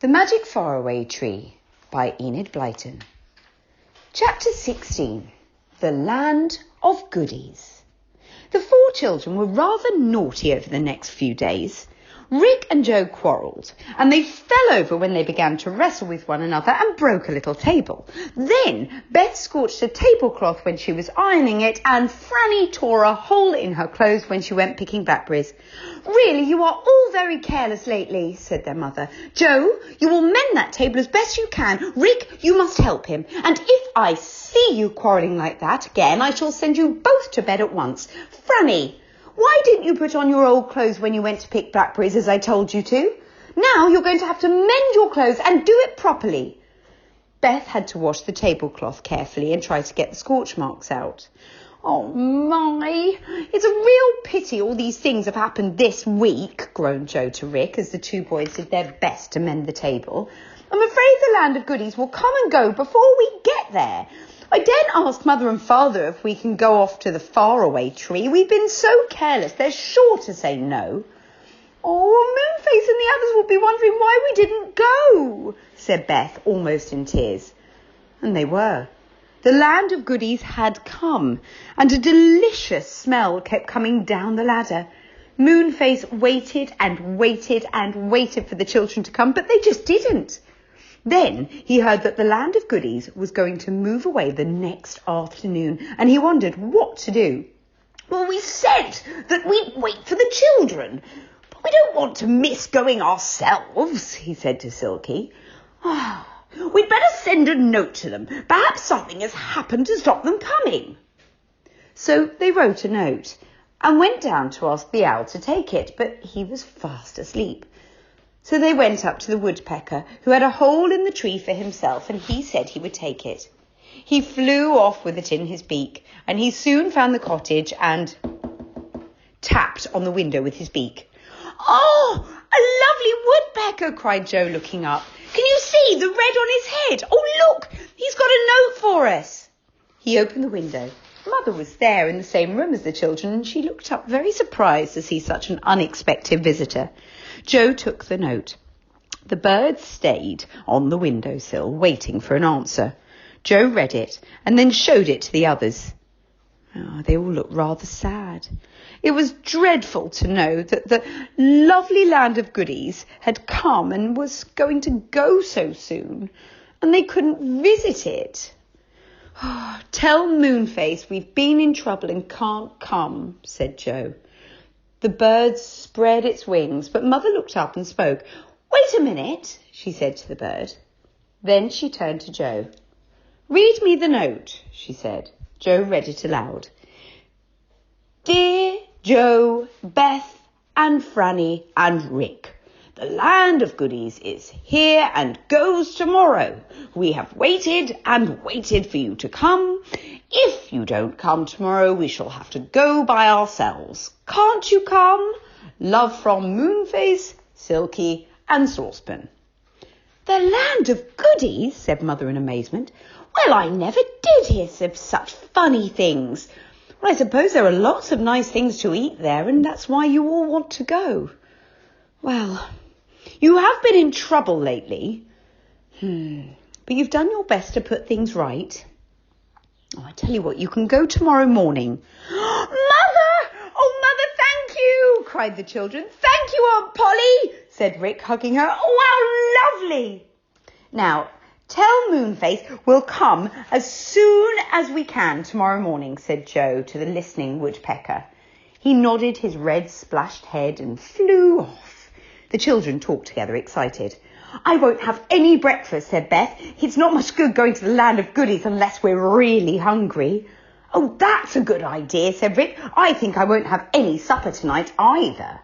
The Magic Faraway Tree by Enid Blyton. Chapter 16. The Land of Goodies. The four children were rather naughty over the next few days. Rick and Joe quarrelled, and they fell over when they began to wrestle with one another and broke a little table. Then Beth scorched a tablecloth when she was ironing it, and Franny tore a hole in her clothes when she went picking blackberries. "Really, you are all very careless lately," said their mother. "Joe, you will mend that table as best you can. Rick, you must help him. And if I see you quarrelling like that again, I shall send you both to bed at once. Franny, why didn't you put on your old clothes when you went to pick blackberries as I told you to? Now you're going to have to mend your clothes and do it properly." Beth had to wash the tablecloth carefully and try to get the scorch marks out. "Oh my, it's a real pity all these things have happened this week," groaned Joe to Rick as the two boys did their best to mend the table. "I'm afraid the Land of Goodies will come and go before we get there. I daren't ask Mother and Father if we can go off to the Faraway Tree. We've been so careless, they're sure to say no." "Oh, Moonface and the others will be wondering why we didn't go," said Beth, almost in tears. And they were. The Land of Goodies had come, and a delicious smell kept coming down the ladder. Moonface waited and waited and waited for the children to come, but they just didn't. Then he heard that the Land of Goodies was going to move away the next afternoon, and he wondered what to do. "Well, we said that we'd wait for the children, but we don't want to miss going ourselves," he said to Silky. "We'd better send a note to them. Perhaps something has happened to stop them coming." So they wrote a note and went down to ask the owl to take it, but he was fast asleep. So they went up to the woodpecker, who had a hole in the tree for himself, and he said he would take it. He flew off with it in his beak, and he soon found the cottage and tapped on the window with his beak. "Oh, a lovely woodpecker!" cried Joe, looking up. "Can you see the red on his head? Oh, look, he's got a note for us." He opened the window. Mother was there in the same room as the children, and she looked up very surprised to see such an unexpected visitor. Joe took the note. The bird stayed on the windowsill, waiting for an answer. Joe read it and then showed it to the others. They all looked rather sad. It was dreadful to know that the lovely Land of Goodies had come and was going to go so soon, and they couldn't visit it. "Tell Moonface we've been in trouble and can't come," said Joe. The bird spread its wings, but Mother looked up and spoke. "Wait a minute," she said to the bird. Then she turned to Joe. "Read me the note," she said. Joe read it aloud. "Dear Joe, Beth and Franny and Rick, the Land of Goodies is here and goes tomorrow. We have waited and waited for you to come. If you don't come tomorrow, we shall have to go by ourselves. Can't you come? Love from Moonface, Silky and Saucepan." "The Land of Goodies?" said Mother in amazement. "Well, I never did hear of such funny things. Well, I suppose there are lots of nice things to eat there, and that's why you all want to go. Well, you have been in trouble lately, but you've done your best to put things right. I tell you what, you can go tomorrow morning." "Mother! Oh, Mother, thank you!" cried the children. "Thank you, Aunt Polly," said Rick, hugging her. "Oh, how lovely!" "Now, tell Moonface we'll come as soon as we can tomorrow morning," said Joe to the listening woodpecker. He nodded his red splashed head and flew off. The children talked together, excited. "I won't have any breakfast," said Beth. "It's not much good going to the Land of Goodies unless we're really hungry." "Oh, that's a good idea," said Rick. "I think I won't have any supper tonight either."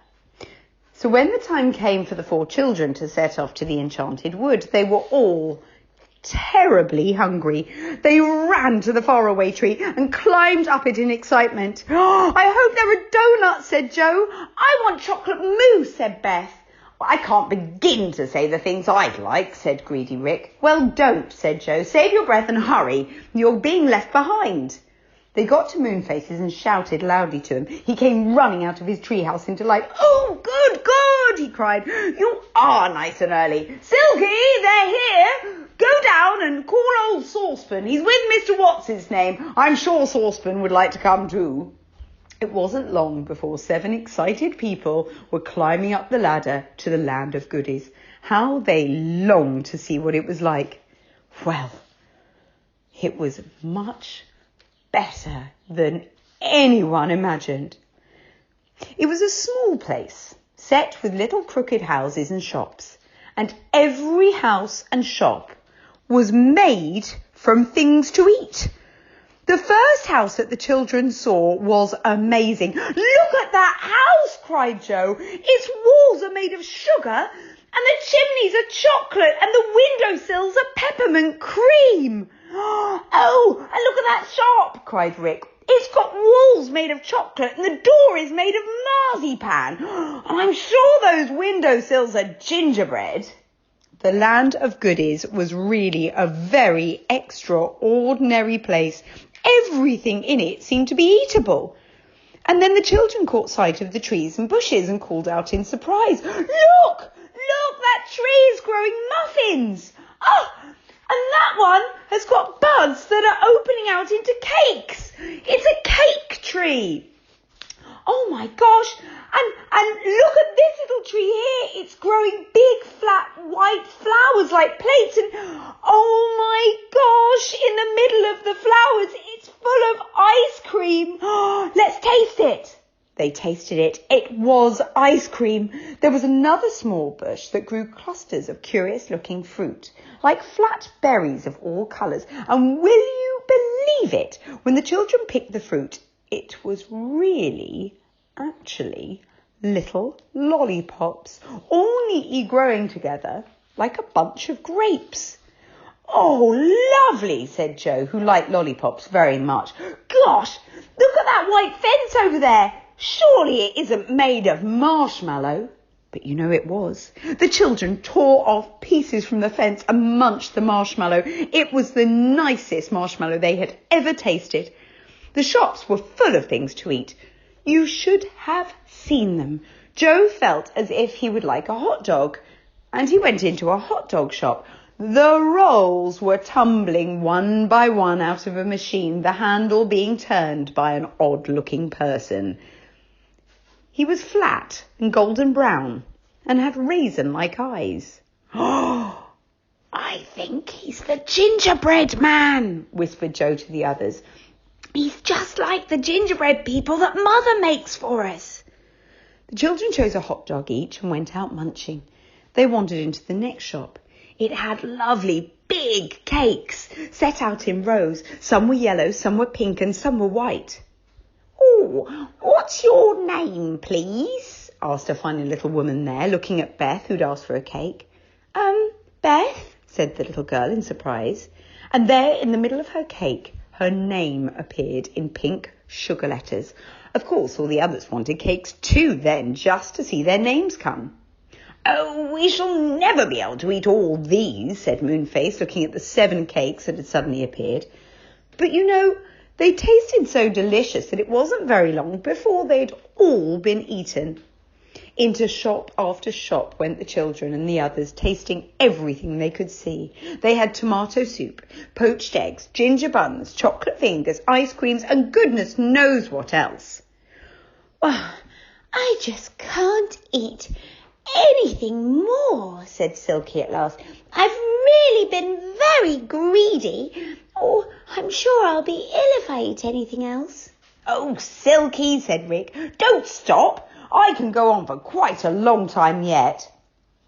So when the time came for the four children to set off to the enchanted wood, they were all terribly hungry. They ran to the faraway tree and climbed up it in excitement. "I hope there are donuts," said Joe. "I want chocolate mousse," said Beth. "I can't begin to say the things I'd like," said greedy Rick. "Well, don't," said Joe. "Save your breath and hurry. You're being left behind." They got to Moonface's and shouted loudly to him. He came running out of his treehouse in delight. "Oh, good, good," he cried. "You are nice and early. Silky, they're here. Go down and call old Saucepan. He's with Mr. What's-his-name. I'm sure Saucepan would like to come too. It wasn't long before 7 excited people were climbing up the ladder to the land of goodies. How they longed to see what it was like. Well, it was much better than anyone imagined. It was a small place, set with little crooked houses and shops, and every house and shop was made from things to eat. The first house that the children saw was amazing. Look at that house, cried Joe. Its walls are made of sugar and the chimneys are chocolate and the windowsills are peppermint cream. Oh, and look at that shop, cried Rick. It's got walls made of chocolate and the door is made of marzipan. And I'm sure those windowsills are gingerbread. The land of goodies was really a very extraordinary place. Everything in it seemed to be eatable. And then the children caught sight of the trees and bushes and called out in surprise, Look, that tree is growing muffins. Oh, and that one has got buds that are opening out into cakes. It's a cake tree. Oh my gosh, and look at this little tree here. It's growing big, flat, white flowers like plates. And oh my gosh, in the middle of the flowers, it's full of ice cream. Let's taste it. They tasted it. It was ice cream. There was another small bush that grew clusters of curious-looking fruit, like flat berries of all colours. And will you believe it? When the children picked the fruit, it was actually little lollipops, all neatly growing together like a bunch of grapes. Oh, lovely, said Joe, who liked lollipops very much. Gosh, look at that white fence over there. Surely it isn't made of marshmallow. But you know it was. The children tore off pieces from the fence and munched the marshmallow. It was the nicest marshmallow they had ever tasted. The shops were full of things to eat. You should have seen them. Joe felt as if he would like a hot dog, and he went into a hot dog shop. The rolls were tumbling one by one out of a machine, the handle being turned by an odd-looking person. He was flat and golden brown and had raisin-like eyes. Oh, I think he's the gingerbread man, whispered Joe to the others. He's just like the gingerbread people that Mother makes for us. The children chose a hot dog each and went out munching. They wandered into the next shop. It had lovely big cakes set out in rows. Some were yellow, some were pink and some were white. Oh, what's your name, please? Asked a funny little woman there, looking at Beth, who'd asked for a cake. Beth, said the little girl in surprise. And there in the middle of her cake, her name appeared in pink sugar letters. Of course, all the others wanted cakes too then, just to see their names come. Oh, we shall never be able to eat all these, said Moonface, looking at the 7 cakes that had suddenly appeared. But you know, they tasted so delicious that it wasn't very long before they'd all been eaten. Into shop after shop went the children and the others, tasting everything they could see. They had tomato soup, poached eggs, ginger buns, chocolate fingers, ice creams, and goodness knows what else. Well, I just can't eat anything more, said Silky at last. I've really been very greedy. Oh, I'm sure I'll be ill if I eat anything else. Oh, Silky, said Rick, don't stop. I can go on for quite a long time yet.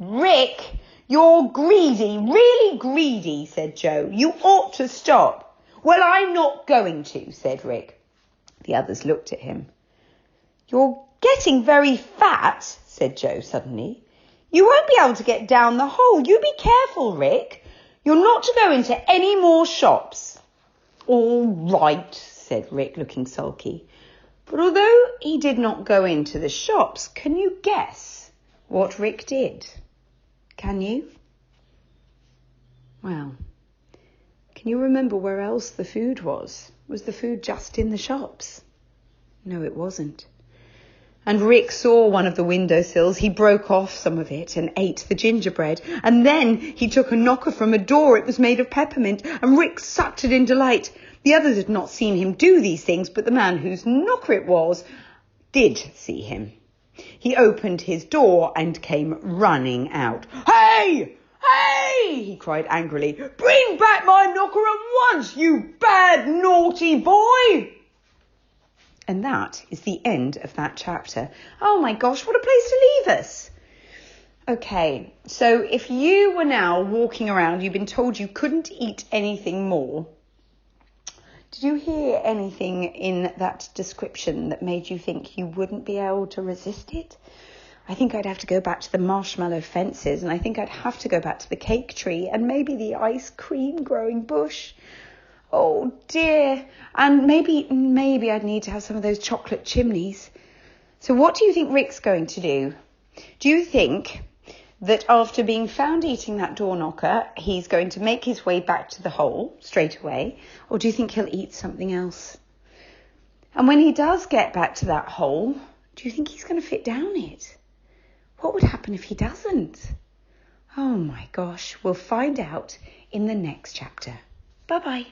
Rick, you're greedy, really greedy, said Joe. You ought to stop. Well, I'm not going to, said Rick. The others looked at him. You're getting very fat, said Joe suddenly. You won't be able to get down the hole. You be careful, Rick. You're not to go into any more shops. All right, said Rick, looking sulky. But although he did not go into the shops, can you guess what Rick did? Can you? Well, can you remember where else the food was? Was the food just in the shops? No, it wasn't. And Rick saw one of the windowsills. He broke off some of it and ate the gingerbread. And then he took a knocker from a door. It was made of peppermint, and Rick sucked it in delight. The others had not seen him do these things, but the man whose knocker it was did see him. He opened his door and came running out. "Hey! Hey!" he cried angrily. "Bring back my knocker at once, you bad, naughty boy!" And that is the end of that chapter. Oh my gosh, what a place to leave us. Okay, so if you were now walking around, you've been told you couldn't eat anything more. Did you hear anything in that description that made you think you wouldn't be able to resist it? I think I'd have to go back to the marshmallow fences, and I think I'd have to go back to the cake tree and maybe the ice cream growing bush. Oh dear. And maybe I'd need to have some of those chocolate chimneys. So what do you think Rick's going to do? Do you think that after being found eating that door knocker, he's going to make his way back to the hole straight away? Or do you think he'll eat something else? And when he does get back to that hole, do you think he's going to fit down it? What would happen if he doesn't? Oh my gosh, we'll find out in the next chapter. Bye-bye.